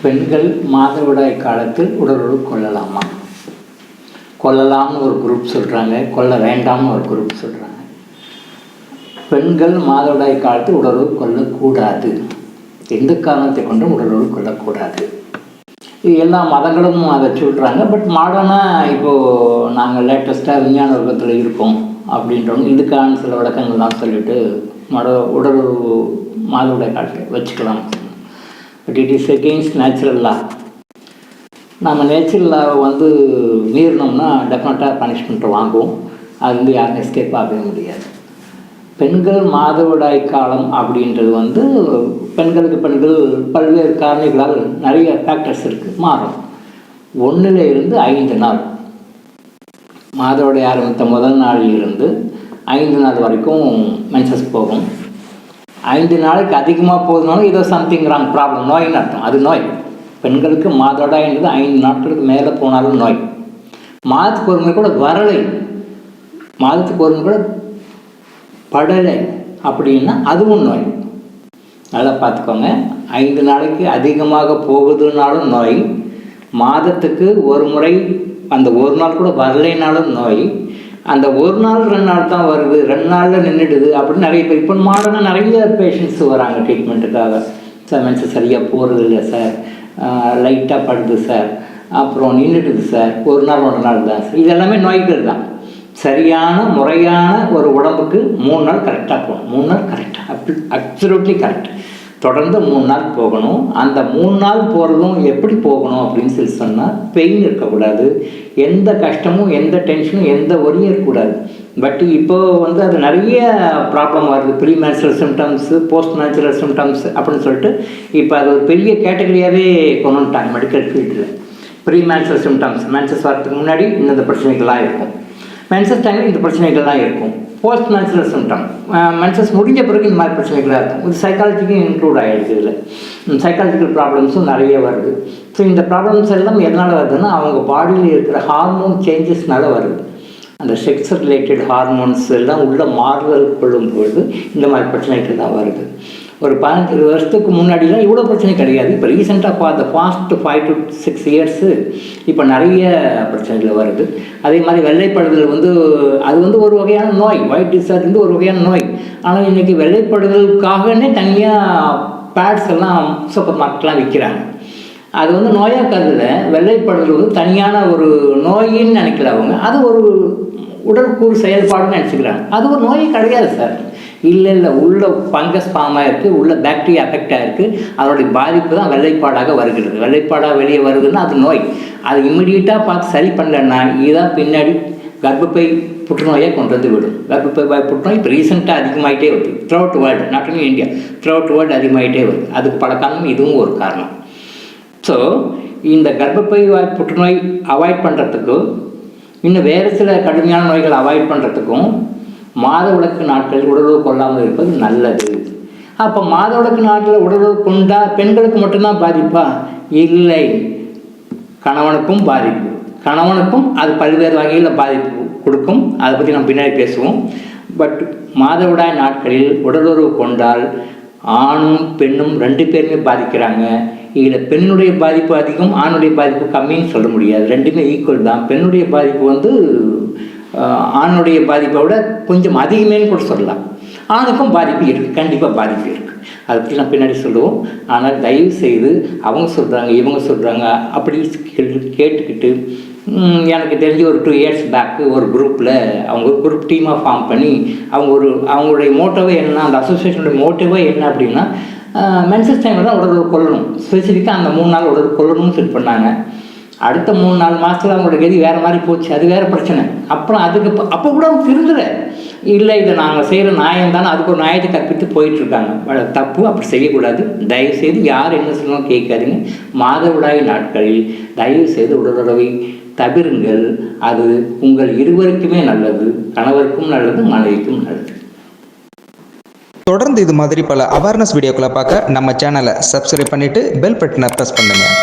பெண்கள் மாதவிடாய் காலத்தில் உடலுறவு கொள்ளலாமா? கொள்ளலாம்னு ஒரு குரூப் சொல்கிறாங்க, கொள்ள வேண்டாம்னு ஒரு குரூப் சொல்கிறாங்க. பெண்கள் மாதவிடாய் காலத்தில் உடலுறவு கொள்ளக்கூடாது, எந்த காரணத்தை கொண்டும் உடலுறவு கொள்ளக்கூடாது. இது எல்லா மதங்களும் அதை சொல்கிறாங்க. பட் மாடர்னாக இப்போது நாங்கள் லேட்டஸ்ட்டாக விஞ்ஞான வர்க்கத்தில் இருக்கோம் அப்படின்றவங்க இதுக்கான சில விளக்கங்கள்லாம் சொல்லிவிட்டு உடலுறவு மாதவிடாய் காலத்தில் வச்சுக்கலாம். But it is against natural லா. நம்ம நேச்சுரல் லாவை மீறினோம்னா டெஃபினட்டாக பனிஷ்மெண்ட்டை வாங்குவோம். அது யாரும் எஸ்கேப் ஆகவே முடியாது. பெண்கள் மாதவிடாய் காலம் அப்படின்றது பெண்களுக்கு பெண்கள் பல்வேறு காரணிகளால் நிறைய ஃபேக்டர்ஸ் இருக்குது, மாறும். 1 to 5 நாள், மாதவிடாய் ஆரம்பித்த முதல் நாளிலிருந்து 5 நாள் வரைக்கும் மென்சஸ் போகும். 5 நாளைக்கு அதிகமாக போகுதுனாலும் ஏதோ சம்திங் ராங் ப்ராப்ளம், நோயின்னு அர்த்தம். அது நோய். பெண்களுக்கு மாதவிடாய்ன்றது 5 நாட்களுக்கு மேலே போனாலும் நோய். மாதத்துக்கு ஒரு முறை கூட வரலை, மாதத்துக்கு ஒரு முறை கூட படலை அப்படின்னா அதுவும் நோய். நல்லா பார்த்துக்கோங்க. 5 நாளைக்கு அதிகமாக போகுதுனாலும் நோய், மாதத்துக்கு ஒரு முறை அந்த ஒரு நாள் கூட வரலைனாலும் நோய், அந்த ஒரு நாள் 2 நாள் தான் வருது, 2 நாளில் நின்றுடுது அப்படின்னு நிறைய பேர் இப்போ மாடர்னாக நிறைய பேஷண்ட்ஸ் வராங்க ட்ரீட்மெண்ட்டுக்காக. சார் மென்சஸ் சரியாக போகிறது இல்லை சார், லைட்டாக படுது சார், அப்புறம் நின்றுடுது சார், ஒரு நாள் 1 நாள் தான் சார். இது எல்லாமே நோய்கள் தான். சரியான முறையான ஒரு உடம்புக்கு 3 நாள் கரெக்டாக போகணும். 3 நாள் கரெக்டாக, அப்சல்யூட்லி கரெக்ட். தொடர்ந்து 3 நாள் போகணும். அந்த 3 நாள் போகிறதும் எப்படி போகணும் அப்படின்னு சொல்லி சொன்னால், பெயின் இருக்கக்கூடாது, எந்த கஷ்டமும் எந்த டென்ஷனும் எந்த ஒரியும் இருக்கக்கூடாது. பட் இப்போது அது நிறைய ப்ராப்ளம் வருது. ப்ரீ மேன்சுரல் சிம்டம்ஸு, போஸ்ட் மேன்சுரல் சிம்டம்ஸ் அப்படின்னு சொல்லிட்டு இப்போ அது ஒரு பெரிய கேட்டகரியாகவே கொண்டு வந்துட்டாங்க மெடிக்கல் ஃபீல்டில். ப்ரீ மேன்சுரல் சிம்டம்ஸ், மென்சஸ் வரதுக்கு முன்னாடி இந்த பிரச்சனைகள்லாம் இருக்கும், மென்சஸ் டைமில் இந்த பிரச்சனைகள்லாம் இருக்கும். போஸ்ட் மேன்சுரல் சிம்டம், மென்சஸ் முடிஞ்ச பிறகு இந்த மாதிரி பிரச்சனைகளாக இருக்கும். இது சைக்காலஜிக்கும் இன்க்ளூட் ஆகிடுது. இதில் சைக்காலஜிக்கல் ப்ராப்ளம்ஸும் நிறைய வருது. ஸோ இந்த ப்ராப்ளம்ஸ் எல்லாம் எதனால் வருதுன்னா, அவங்க பாடியில் இருக்கிற ஹார்மோன் சேஞ்சஸ்னால வருது. அந்த செக்ஸ் ரிலேட்டட் ஹார்மோன்ஸ் எல்லாம் உள்ள மாறுதல் கொள்ளும்பொழுது இந்த மாதிரி பிரச்சனைகள் தான் வருது. ஒரு 15 வருஷத்துக்கு முன்னாடிலாம் இவ்வளோ பிரச்சனை கிடையாது. இப்போ ரீசெண்டாக பார்த்த ஃபாஸ்ட் 5 to 6 years இப்போ நிறைய பிரச்சனைகள் வருது. அதே மாதிரி வெள்ளைப்படுதல் அது ஒரு வகையான நோய், ஒயிட் டிசார்டர் ஒரு வகையான நோய். ஆனால் இன்றைக்கி வெள்ளைப்படுதலுக்காகவே தனியாக பேட்ஸ் எல்லாம் சூப்பர் மார்க்கெட்லாம் விற்கிறாங்க. அது நோயாக கருதல, வெள்ளைப்படுதல் தனியான ஒரு நோயின்னு நினைக்கல அவங்க. அது ஒரு உடற்கூறு செயல்பாடுன்னு நினச்சிக்கிறாங்க. அது ஒரு நோயே கிடையாது சார். இல்லை, உள்ள ஃபங்கஸ் ஃபார்ம் ஆகிருக்கு, உள்ள பாக்டீரியா அஃபெக்ட் ஆகிருக்கு, அதனுடைய பாதிப்பு தான் வெள்ளைப்பாடாக வருகிறது. வெள்ளைப்பாடாக வெளியே வருதுன்னா அது நோய். அது இம்மிடியட்டாக பார்த்து சரி பண்ணலன்னா இதுதான் பின்னாடி கர்ப்பப்பை புற்றுநோயை கொண்டு வந்து விடும். கர்ப்பப்பை புற்றுநோய் இப்போ ரீசெண்டாக அதிகமாகிட்டே வருது. Throughout world, not only India, throughout world அதிகமாகிட்டே வருது. அதுக்கு பல காரணம் இதுவும் ஒரு காரணம். ஸோ இந்த கர்ப்பப்பை வாய் புற்றுநோய் அவாய்ட் பண்ணுறதுக்கும், இன்னும் வேறு சில கடுமையான நோய்களை அவாய்ட் பண்ணுறதுக்கும் மாதவிலக்கு நாட்களில் உடலுறவு கொள்ளாமல் இருப்பது நல்லது. அப்போ மாதவிலக்கு நாட்களில் உடலுறவு கொண்டால் பெண்களுக்கு மட்டும்தான் பாதிப்பா? இல்லை, கணவனுக்கும் பாதிப்பு. கணவனுக்கும் அது பல்வேறு வகையில் பாதிப்பு கொடுக்கும். அதை பற்றி நம்ம பின்னாடி பேசுவோம். பட் மாதவிடாய் நாட்களில் உடலுறவு கொண்டால் ஆணும் பெண்ணும் 2 பேருமே பாதிக்கிறாங்க. இதில் பெண்ணுடைய பாதிப்பு அதிகம், ஆணுடைய பாதிப்பு கம்மின்னு சொல்ல முடியாது. 2மே ஈக்குவல் தான். பெண்ணுடைய பாதிப்பு ஆணுடைய பாதிப்பை விட கொஞ்சம் அதிகமேன்னு கூட சொல்லலாம். ஆணுக்கும் பாதிப்பு இருக்குது, கண்டிப்பாக பாதிப்பு இருக்குது. அதை பற்றி நான் பின்னாடி சொல்லுவோம். ஆனால் தயவு செய்து அவங்க சொல்கிறாங்க இவங்க சொல்கிறாங்க அப்படி கேட்டுக்கிட்டு, எனக்கு தெரிஞ்சு ஒரு 2 years பேக்கு ஒரு குரூப்பில் அவங்க ஒரு குரூப் டீமாக ஃபார்ம் பண்ணி அவங்களுடைய மோட்டோவே என்ன, அந்த அசோசியேஷனுடைய மோட்டோவே என்ன அப்படின்னா, மென்சஸ் டைமில் தான் உடலுறவு கொள்ளணும், ஸ்பெசிஃபிக்காக அந்த 3 நாள் உடலுறவு கொள்ளணும்னு செட் பண்ணாங்க. அடுத்த 3-4 மாதத்தில் அவங்களோட கதி வேறு மாதிரி போச்சு, அது வேறு பிரச்சனை. அப்புறம் அப்போ கூட அவங்க திருந்துற இல்லை, இதை நாங்கள் செய்கிற நியாயம் தானே, அதுக்கு ஒரு நியாயத்தை கற்பித்து போயிட்டுருக்காங்க. தப்பு, அப்படி செய்யக்கூடாது. தயவுசெய்து யார் என்ன சொல்லணும் கேட்காதீங்க. மாதவிடாய் நாட்களில் தயவுசெய்து உடலுறவை தவிருங்கள். அது உங்கள் இருவருக்குமே நல்லது, கணவருக்கும் நல்லது, மனைவிக்கும் நல்லது. தொடர்ந்து இது மாதிரி பல அவேர்னஸ் வீடியோக்களை பார்க்க நம்ம சேனலை சப்ஸ்கிரைப் பண்ணிவிட்டு பெல் பட்டனை ப்ரெஸ் பண்ணுங்கள்.